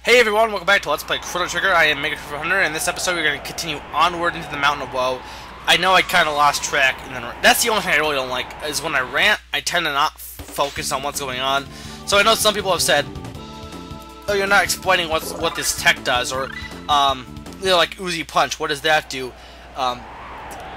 Hey everyone, welcome back to Let's Play Chrono Trigger. I am Mega Hunter, and in this episode we're going to continue onward into the Mountain of Woe. I know I kind of lost track, and then that's the only thing I really don't like, is when I rant, I tend to not focus on what's going on. So I know some people have said, oh, you're not explaining what this tech does, or, you know, like Uzi Punch, what does that do?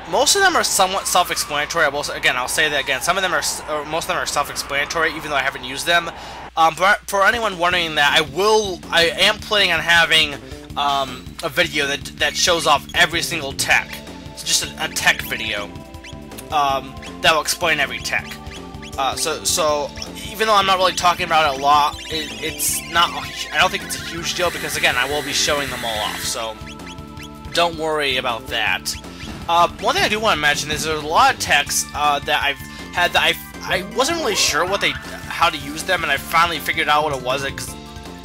Most of them are somewhat self-explanatory. I'll say that again. Some of them are, or most of them are self-explanatory, even though I haven't used them. But for anyone wondering that, I am planning on having a video that shows off every single tech. It's just a tech video that will explain every tech. So even though I'm not really talking about it a lot, it's not. I don't think it's a huge deal because again, I will be showing them all off. So don't worry about that. One thing I do want to mention is there's a lot of techs that I've had that I wasn't really sure how to use them, and I finally figured out what it was. It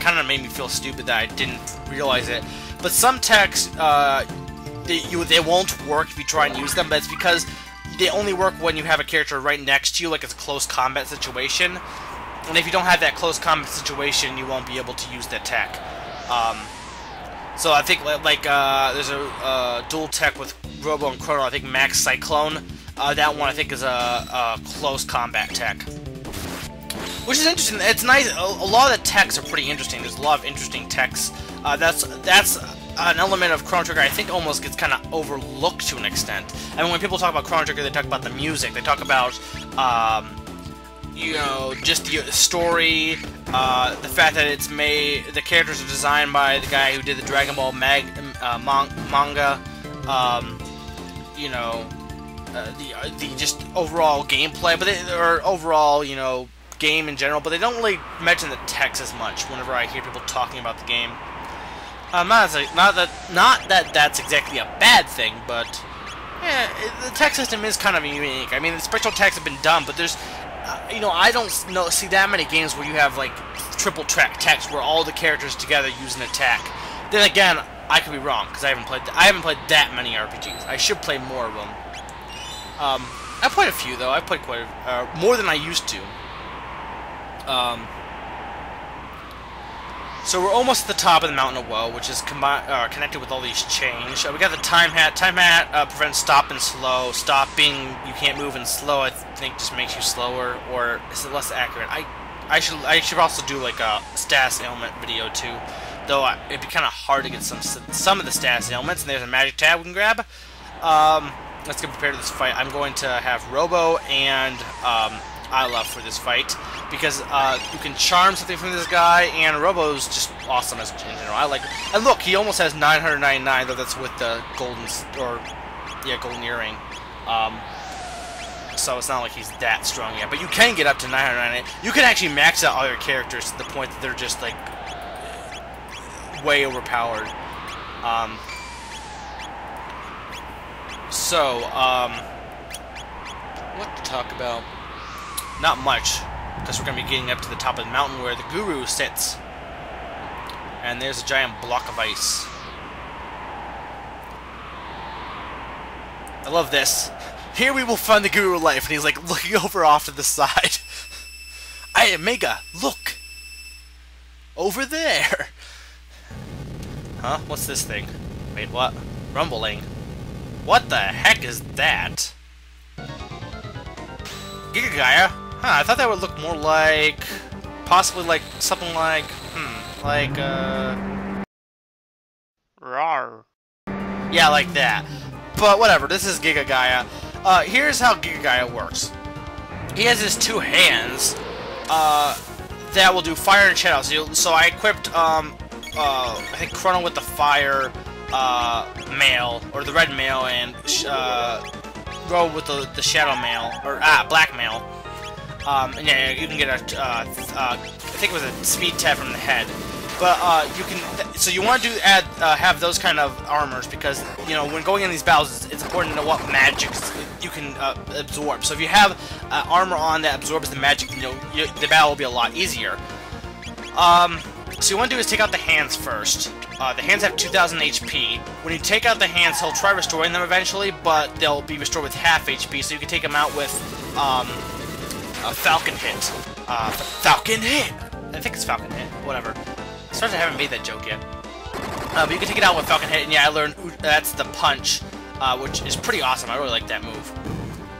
kind of made me feel stupid that I didn't realize it. But some techs, they won't work if you try and use them, but it's because they only work when you have a character right next to you, like it's a close combat situation. And if you don't have that close combat situation, you won't be able to use that tech. So I think there's a dual tech with Robo and Chrono. I think Max Cyclone. That one I think is a close combat tech, which is interesting. It's nice. A lot of the techs are pretty interesting. There's a lot of interesting techs. That's an element of Chrono Trigger I think almost gets kind of overlooked to an extent. I mean, when people talk about Chrono Trigger, they talk about the music. They talk about you know, just the story, the fact that it's made, the characters are designed by the guy who did the Dragon Ball manga, you know, the just overall gameplay, or overall, you know, game in general, but they don't really mention the text as much whenever I hear people talking about the game. Not that that's exactly a bad thing, but yeah, the tech system is kind of unique. I mean, the special techs have been done, but there's you know, I don't see that many games where you have like triple track text where all the characters together use an attack. Then again, I could be wrong because I haven't played that many RPGs. I should play more of them. I've played a few though. I've played quite more than I used to. So we're almost at the top of the Mountain of Woe, which is connected with all these chains. We got the time hat. Time hat prevents stop and slow. Stopping, you can't move, and slow, I think, just makes you slower, or is it less accurate? I should also do like a status ailment video too, though it'd be kind of hard to get some of the status ailments. And there's a magic tab we can grab. Let's get prepared to this fight. I'm going to have Robo and Isla for this fight, because you can charm something from this guy, and Robo's just awesome as in general. I like it. And look, he almost has 999, though that's with the golden earring. So it's not like he's that strong yet, but you can get up to 999. You can actually max out all your characters to the point that they're just like way overpowered. What to talk about? Not much, because we're going to be getting up to the top of the mountain where the Guru sits. And there's a giant block of ice. I love this. Here we will find the Guru life, and he's like looking over off to the side. I am Mega, look! Over there! Huh? What's this thing? Wait, what? Rumbling. What the heck is that? Giga Gaia? Huh, I thought that would look more like, possibly like, something like, rawr. Yeah, like that. But whatever, this is Giga Gaia. Here's how Giga Gaia works. He has his two hands, that will do fire and shadow. So I equipped, I think Chrono with the fire, mail, or the red mail, and, Robo with the shadow mail, or, black mail. And yeah, you can get a, I think it was a speed tab from the head. But, you can, so you want to have those kind of armors, because, you know, when going in these battles, it's important to know what magics you can, absorb. So if you have, armor on that absorbs the magic, you know, the battle will be a lot easier. So you want to do is take out the hands first. The hands have 2,000 HP. When you take out the hands, he'll try restoring them eventually, but they'll be restored with half HP, so you can take them out with, a Falcon Hit. Falcon Hit! I think it's Falcon Hit. Whatever. surprised I haven't made that joke yet. But you can take it out with Falcon Hit, and yeah, I learned that's the punch, which is pretty awesome. I really like that move.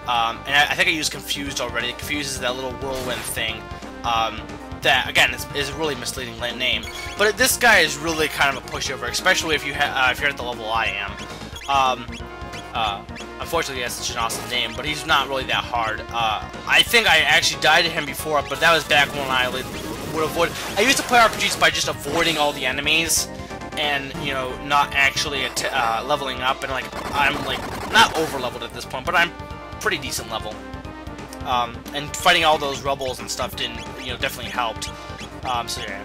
And I think I used Confused already. Confused is that little whirlwind thing. That again is a really misleading name. But this guy is really kind of a pushover, especially if you're at the level I am. Unfortunately, he has such an awesome name, but he's not really that hard. I think I actually died to him before, but that was back when I would avoid. I used to play RPGs by just avoiding all the enemies, and you know, not actually leveling up. And like I'm like not over leveled at this point, but I'm pretty decent level. And fighting all those rebels and stuff didn't, you know, definitely helped. So yeah.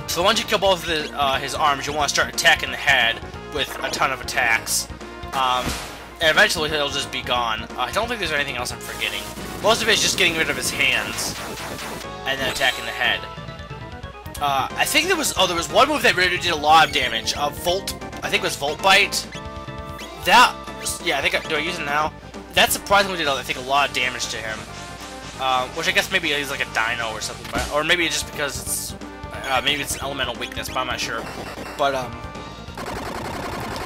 So once you kill both of his arms, you want to start attacking the head with a ton of attacks. And eventually he'll just be gone. I don't think there's anything else I'm forgetting. Most of it is just getting rid of his hands and then attacking the head. I think there was one move that really did a lot of damage. I think it was Volt Bite. Yeah, do I use it now? That surprisingly did, I think, a lot of damage to him. Which I guess maybe he's like a dino or something, or maybe it's just because it's maybe it's an elemental weakness, but I'm not sure. But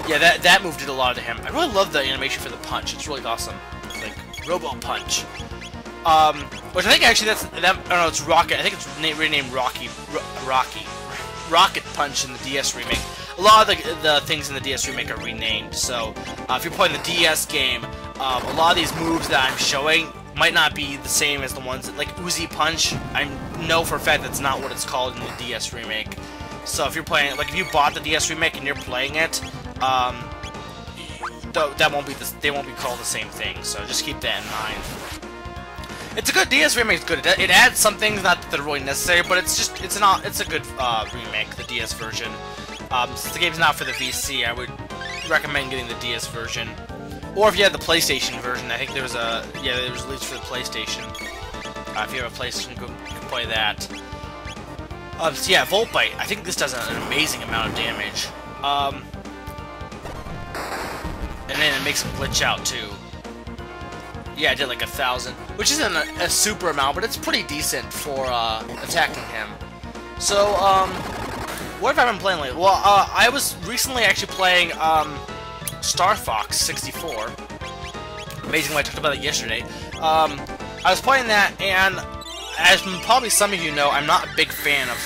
yeah, that move did a lot to him. I really love the animation for the punch. It's really awesome. It's like Robo Punch. Which I think actually I don't know, it's Rocket. I think it's renamed Rocky. Rocket Punch in the DS remake. A lot of the things in the DS remake are renamed. So if you're playing the DS game, a lot of these moves that I'm showing might not be the same as the ones that, like Uzi Punch. I know for a fact that's not what it's called in the DS remake. So if you're playing, like if you bought the DS remake and you're playing it, that won't be they won't be called the same thing. So just keep that in mind. It's a good DS remake. It's good. It adds some things not that are really necessary, but it's a good remake. The DS version. Since the game's not for the VC, I would recommend getting the DS version. Or if you have the PlayStation version, I think there was it was released for the PlayStation. If you have a PlayStation, you can play that. So yeah, Volt Bite. I think this does an amazing amount of damage. And then it makes him glitch out too. Yeah, I did like 1,000, which isn't a super amount, but it's pretty decent for attacking him. So, what have I been playing lately? Well, I was recently actually playing Star Fox 64. Amazing, I talked about it yesterday. I was playing that, and as probably some of you know, I'm not a big fan of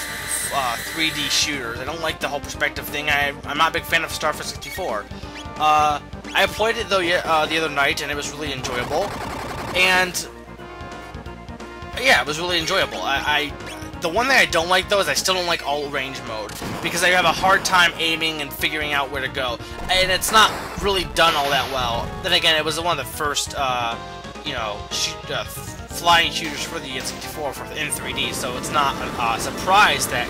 3D shooters. I don't like the whole perspective thing. I'm not a big fan of Star Fox 64. I played it though the other night, and it was really enjoyable. And yeah, it was really enjoyable. The one thing I don't like though is I still don't like all range mode, because I have a hard time aiming and figuring out where to go, and it's not really done all that well. Then again, it was one of the first you know, flying shooters for the N64 in 3D, so it's not a surprise that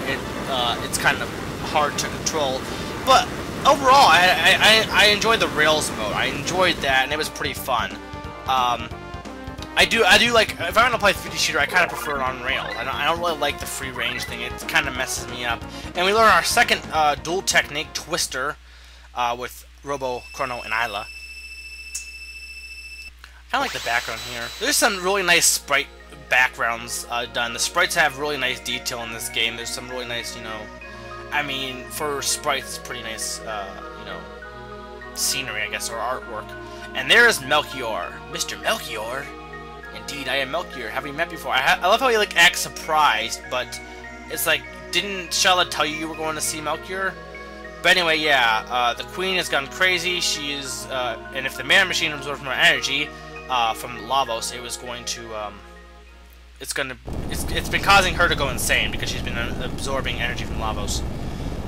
it's kind of hard to control. But overall, I enjoyed the Rails mode. I enjoyed that, and it was pretty fun. I do like, if I want to play 3D shooter, I kind of prefer it on Rails. I don't really like the free range thing. It kind of messes me up. And we learn our second dual technique, Twister, with Robo, Chrono, and Isla. I kind of like the background here. There's some really nice sprite backgrounds done. The sprites have really nice detail in this game. There's some really nice, you know, I mean, for sprites, it's pretty nice, you know, scenery, I guess, or artwork. And there's Melchior. Mr. Melchior? Indeed, I am Melchior. Have we met before? I love how he, like, acts surprised, but it's like, didn't Charlotte tell you were going to see Melchior? But anyway, yeah, the Queen has gone crazy. She is, and if the mana machine absorbs more energy from Lavos, it was going to, it's been causing her to go insane because she's been absorbing energy from Lavos.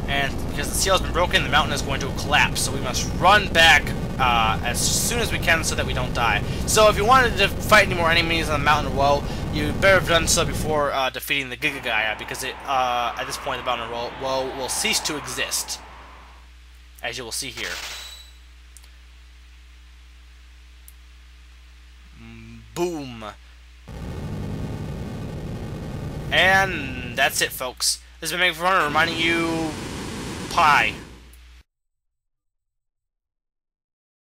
And because the seal has been broken, the mountain is going to collapse. So we must run back as soon as we can so that we don't die. So if you wanted to fight any more enemies on the Mountain of Woe, you better have done so before defeating the Giga Gaia, because at this point the Mountain of Woe will cease to exist, as you will see here. Boom. And that's it, folks. This has been Mega reminding you, pie.